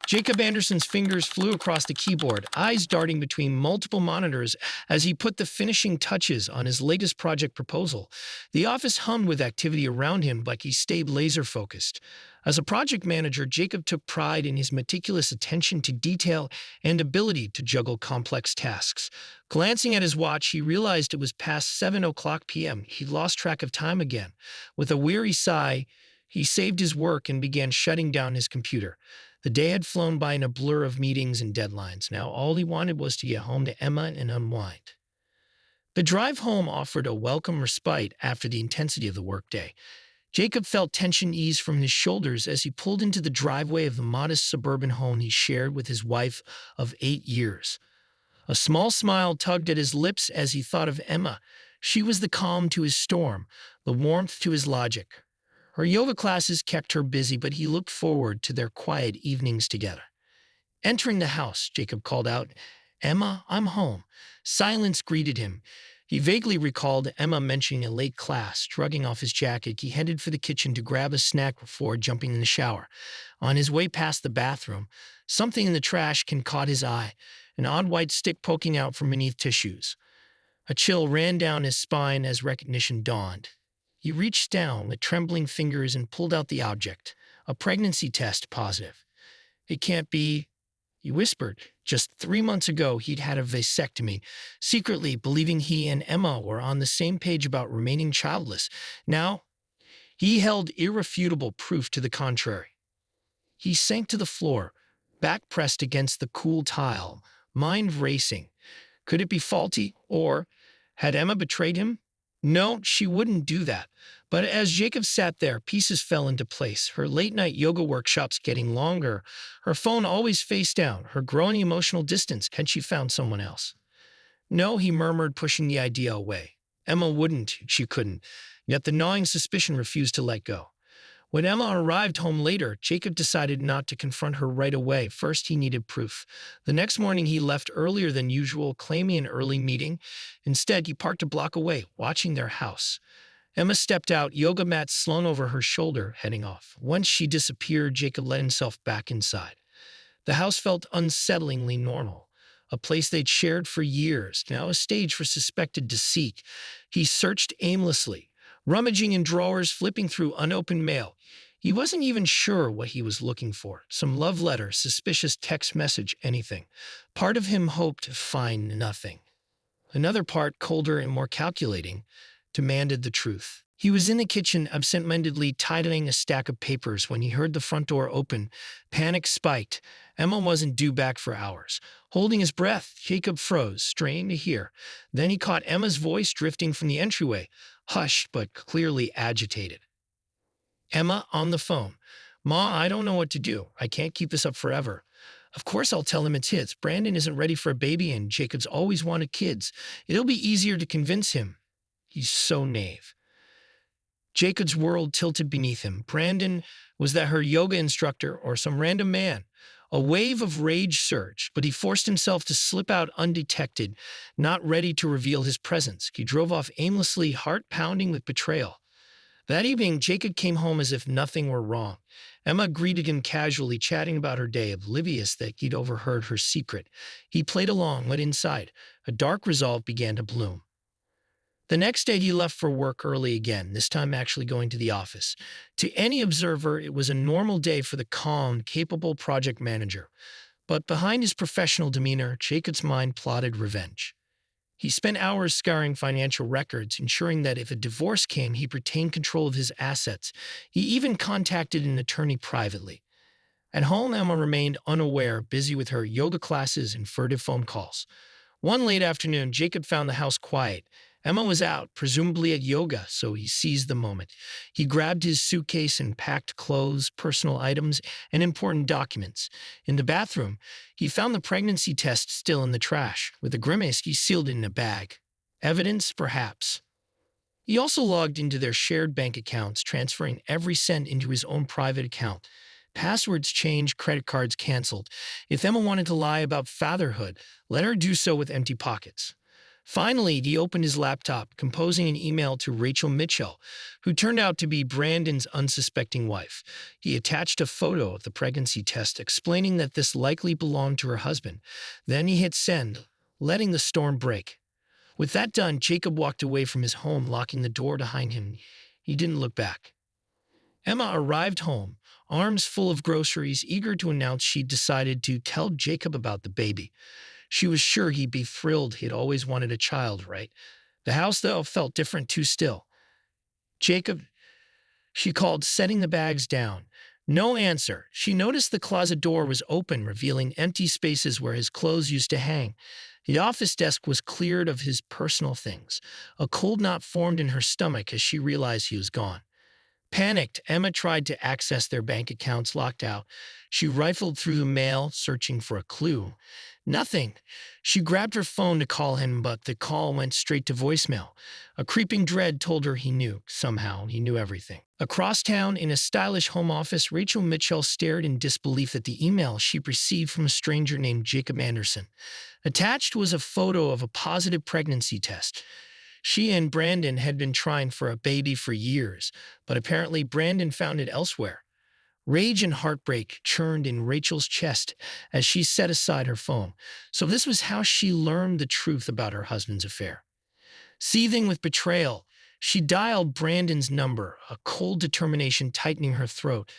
Jacob Anderson's fingers flew across the keyboard, eyes darting between multiple monitors as he put the finishing touches on his latest project proposal. The office hummed with activity around him, but he stayed laser-focused. As a project manager, Jacob took pride in his meticulous attention to detail and ability to juggle complex tasks. Glancing at his watch, he realized it was past 7 o'clock p.m. He lost track of time again. With a weary sigh, he saved his work and began shutting down his computer. The day had flown by in a blur of meetings and deadlines. Now all he wanted was to get home to Emma and unwind. The drive home offered a welcome respite after the intensity of the workday. Jacob felt tension ease from his shoulders as he pulled into the driveway of the modest suburban home he shared with his wife of 8 years. A small smile tugged at his lips as he thought of Emma. She was the calm to his storm, the warmth to his logic. Her yoga classes kept her busy, but he looked forward to their quiet evenings together. Entering the house, Jacob called out, "Emma, I'm home." Silence greeted him. He vaguely recalled Emma mentioning a late class. Shrugging off his jacket, he headed for the kitchen to grab a snack before jumping in the shower. On his way past the bathroom, something in the trash can caught his eye, an odd white stick poking out from beneath tissues. A chill ran down his spine as recognition dawned. He reached down with trembling fingers and pulled out the object, a pregnancy test positive. "It can't be," he whispered. Just 3 months ago, he'd had a vasectomy, secretly believing he and Emma were on the same page about remaining childless. Now, he held irrefutable proof to the contrary. He sank to the floor, back pressed against the cool tile, mind racing. Could it be faulty, or had Emma betrayed him? No, she wouldn't do that. But as Jacob sat there, pieces fell into place. Her late-night yoga workshops getting longer, her phone always face down, her growing emotional distance. Had she found someone else? No, he murmured, pushing the idea away. Emma wouldn't, she couldn't. Yet the gnawing suspicion refused to let go. When Emma arrived home later, Jacob decided not to confront her right away. First, he needed proof. The next morning, he left earlier than usual, claiming an early meeting. Instead, he parked a block away, watching their house. Emma stepped out, yoga mat slung over her shoulder, heading off. Once she disappeared, Jacob let himself back inside. The house felt unsettlingly normal, a place they'd shared for years, now a stage for suspected deceit. He searched aimlessly, rummaging in drawers, flipping through unopened mail. He wasn't even sure what he was looking for. Some love letter, suspicious text message, anything. Part of him hoped to find nothing. Another part, colder and more calculating, demanded the truth. He was in the kitchen, absent-mindedly tightening a stack of papers when he heard the front door open. Panic spiked. Emma wasn't due back for hours. Holding his breath, Jacob froze, straining to hear. Then he caught Emma's voice drifting from the entryway, hushed but clearly agitated. Emma on the phone. "Ma, I don't know what to do. I can't keep this up forever. Of course I'll tell him it's his. Brandon isn't ready for a baby and Jacob's always wanted kids. It'll be easier to convince him. He's so naive." Jacob's world tilted beneath him. Brandon, was that her yoga instructor or some random man? A wave of rage surged, but he forced himself to slip out undetected, not ready to reveal his presence. He drove off aimlessly, heart pounding with betrayal. That evening, Jacob came home as if nothing were wrong. Emma greeted him casually, chatting about her day, oblivious that he'd overheard her secret. He played along, went inside. A dark resolve began to bloom. The next day, he left for work early again, this time actually going to the office. To any observer, it was a normal day for the calm, capable project manager. But behind his professional demeanor, Jacob's mind plotted revenge. He spent hours scouring financial records, ensuring that if a divorce came, he retained control of his assets. He even contacted an attorney privately. At home, Emma remained unaware, busy with her yoga classes and furtive phone calls. One late afternoon, Jacob found the house quiet. Emma was out, presumably at yoga, so he seized the moment. He grabbed his suitcase and packed clothes, personal items, and important documents. In the bathroom, he found the pregnancy test still in the trash. With a grimace, he sealed it in a bag. Evidence, perhaps. He also logged into their shared bank accounts, transferring every cent into his own private account. Passwords changed, credit cards canceled. If Emma wanted to lie about fatherhood, let her do so with empty pockets. Finally, he opened his laptop, composing an email to Rachel Mitchell, who turned out to be Brandon's unsuspecting wife. He attached a photo of the pregnancy test, explaining that this likely belonged to her husband. Then he hit send, letting the storm break. With that done, Jacob walked away from his home, locking the door behind him. He didn't look back. Emma arrived home, arms full of groceries, eager to announce she'd decided to tell Jacob about the baby. She was sure he'd be thrilled. He'd always wanted a child, right? The house, though, felt different too still. Jacob, she called, setting the bags down. No answer. She noticed the closet door was open, revealing empty spaces where his clothes used to hang. The office desk was cleared of his personal things. A cold knot formed in her stomach as she realized he was gone. Panicked, Emma tried to access their bank accounts locked out. She rifled through the mail, searching for a clue. Nothing. She grabbed her phone to call him, but the call went straight to voicemail. A creeping dread told her he knew. Somehow, he knew everything. Across town, in a stylish home office, Rachel Mitchell stared in disbelief at the email she received from a stranger named Jacob Anderson. Attached was a photo of a positive pregnancy test. She and Brandon had been trying for a baby for years, but apparently Brandon found it elsewhere. Rage and heartbreak churned in Rachel's chest as she set aside her phone. So this was how she learned the truth about her husband's affair. Seething with betrayal, she dialed Brandon's number, a cold determination tightening her throat.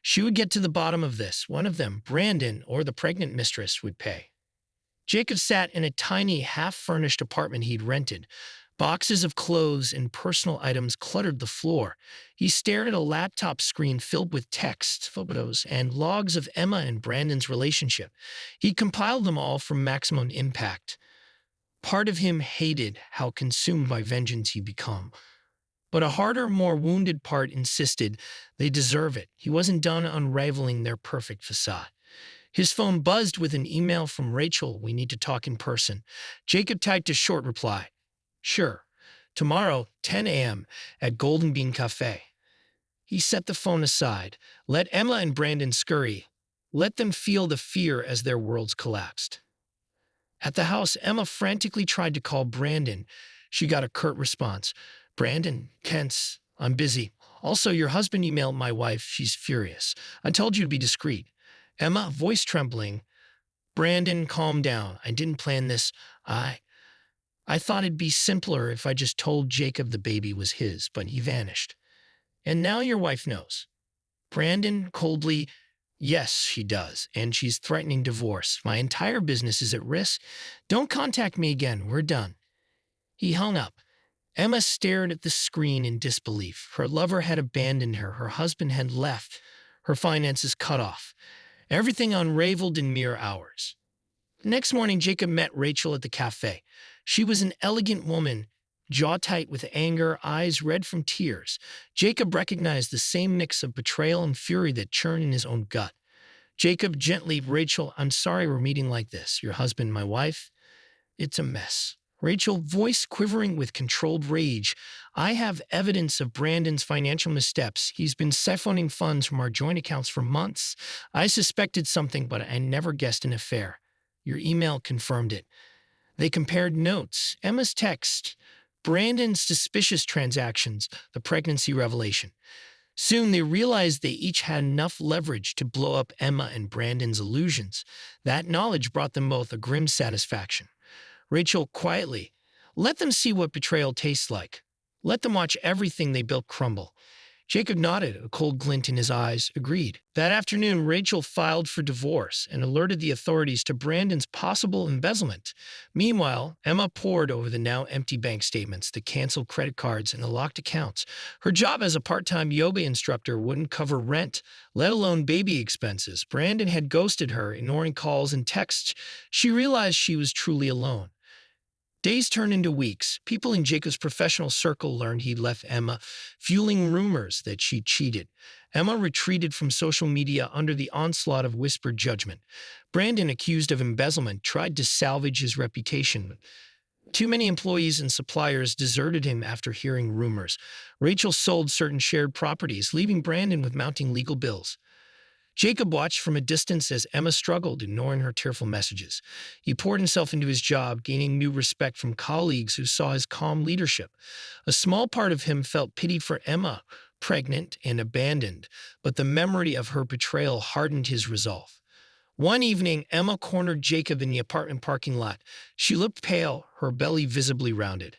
She would get to the bottom of this. One of them, Brandon or the pregnant mistress, would pay. Jacob sat in a tiny, half-furnished apartment he'd rented. Boxes of clothes and personal items cluttered the floor. He stared at a laptop screen filled with texts, photos, and logs of Emma and Brandon's relationship. He compiled them all from Maximum Impact. Part of him hated how consumed by vengeance he'd become. But a harder, more wounded part insisted they deserve it. He wasn't done unraveling their perfect facade. His phone buzzed with an email from Rachel. "We need to talk in person." Jacob typed a short reply. "Sure. Tomorrow, 10 a.m. at Golden Bean Cafe." He set the phone aside. Let Emma and Brandon scurry. Let them feel the fear as their worlds collapsed. At the house, Emma frantically tried to call Brandon. She got a curt response. "Brandon, tense. I'm busy. Also, your husband emailed my wife. She's furious. I told you to be discreet." Emma, voice trembling. "Brandon, calm down. I didn't plan this. I thought it'd be simpler if I just told Jacob the baby was his, but he vanished. And now your wife knows." Brandon, coldly, "Yes, she does, and she's threatening divorce. My entire business is at risk. Don't contact me again. We're done." He hung up. Emma stared at the screen in disbelief. Her lover had abandoned her. Her husband had left. Her finances cut off. Everything unraveled in mere hours. The next morning, Jacob met Rachel at the cafe. She was an elegant woman, jaw tight with anger, eyes red from tears. Jacob recognized the same mix of betrayal and fury that churned in his own gut. Jacob gently, "Rachel, I'm sorry we're meeting like this. Your husband, my wife, it's a mess." Rachel, voice quivering with controlled rage, "I have evidence of Brandon's financial missteps. He's been siphoning funds from our joint accounts for months. I suspected something, but I never guessed an affair. Your email confirmed it." They compared notes, Emma's text, Brandon's suspicious transactions, the pregnancy revelation. Soon they realized they each had enough leverage to blow up Emma and Brandon's illusions. That knowledge brought them both a grim satisfaction. Rachel quietly, "Let them see what betrayal tastes like. Let them watch everything they built crumble." Jacob nodded, a cold glint in his eyes, agreed. That afternoon, Rachel filed for divorce and alerted the authorities to Brandon's possible embezzlement. Meanwhile, Emma pored over the now empty bank statements, the canceled credit cards, and the locked accounts. Her job as a part-time yoga instructor wouldn't cover rent, let alone baby expenses. Brandon had ghosted her, ignoring calls and texts. She realized she was truly alone. Days turned into weeks. People in Jacob's professional circle learned he'd left Emma, fueling rumors that she cheated. Emma retreated from social media under the onslaught of whispered judgment. Brandon, accused of embezzlement, tried to salvage his reputation. Too many employees and suppliers deserted him after hearing rumors. Rachel sold certain shared properties, leaving Brandon with mounting legal bills. Jacob watched from a distance as Emma struggled, ignoring her tearful messages. He poured himself into his job, gaining new respect from colleagues who saw his calm leadership. A small part of him felt pity for Emma, pregnant and abandoned, but the memory of her betrayal hardened his resolve. One evening, Emma cornered Jacob in the apartment parking lot. She looked pale, her belly visibly rounded.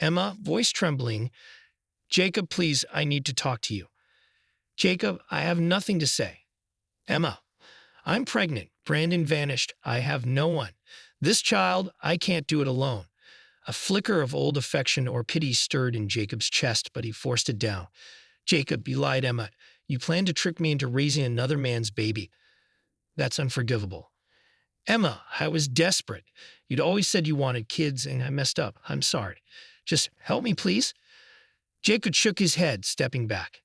Emma, voice trembling, Jacob, please, I need to talk to you. Jacob, I have nothing to say. Emma, I'm pregnant. Brandon vanished. I have no one. This child, I can't do it alone. A flicker of old affection or pity stirred in Jacob's chest, but he forced it down. Jacob, you lied, Emma. You planned to trick me into raising another man's baby. That's unforgivable. Emma, I was desperate. You'd always said you wanted kids, and I messed up. I'm sorry. Just help me, please. Jacob shook his head, stepping back.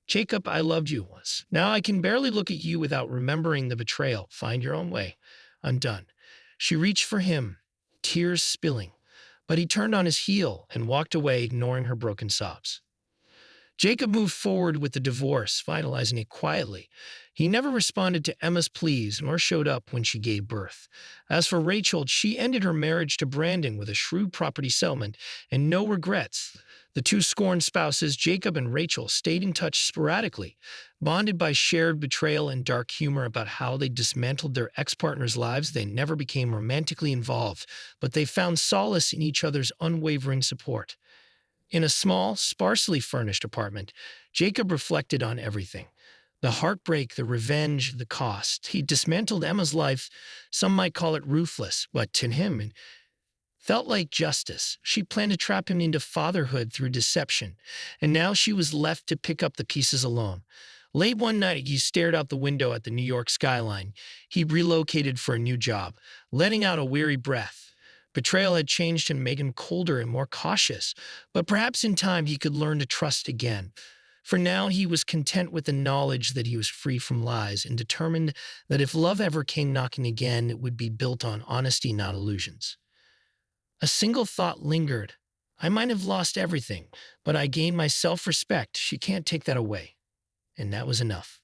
Jacob, I loved you once. Now I can barely look at you without remembering the betrayal. Find your own way. I'm done. She reached for him, tears spilling, but he turned on his heel and walked away, ignoring her broken sobs. Jacob moved forward with the divorce, finalizing it quietly. He never responded to Emma's pleas nor showed up when she gave birth. As for Rachel, she ended her marriage to Brandon with a shrewd property settlement and no regrets. The two scorned spouses, Jacob and Rachel, stayed in touch sporadically, bonded by shared betrayal and dark humor about how they dismantled their ex-partners' lives. They never became romantically involved, but they found solace in each other's unwavering support. In a small, sparsely furnished apartment, Jacob reflected on everything. The heartbreak, the revenge, the cost. He dismantled Emma's life. Some might call it ruthless, but to him, it felt like justice. She planned to trap him into fatherhood through deception, and now she was left to pick up the pieces alone. Late one night, he stared out the window at the New York skyline. He relocated for a new job, letting out a weary breath. Betrayal had changed him, made him colder and more cautious, but perhaps in time he could learn to trust again. For now, he was content with the knowledge that he was free from lies and determined that if love ever came knocking again, it would be built on honesty, not illusions. A single thought lingered. I might have lost everything, but I gained my self-respect. She can't take that away. And that was enough.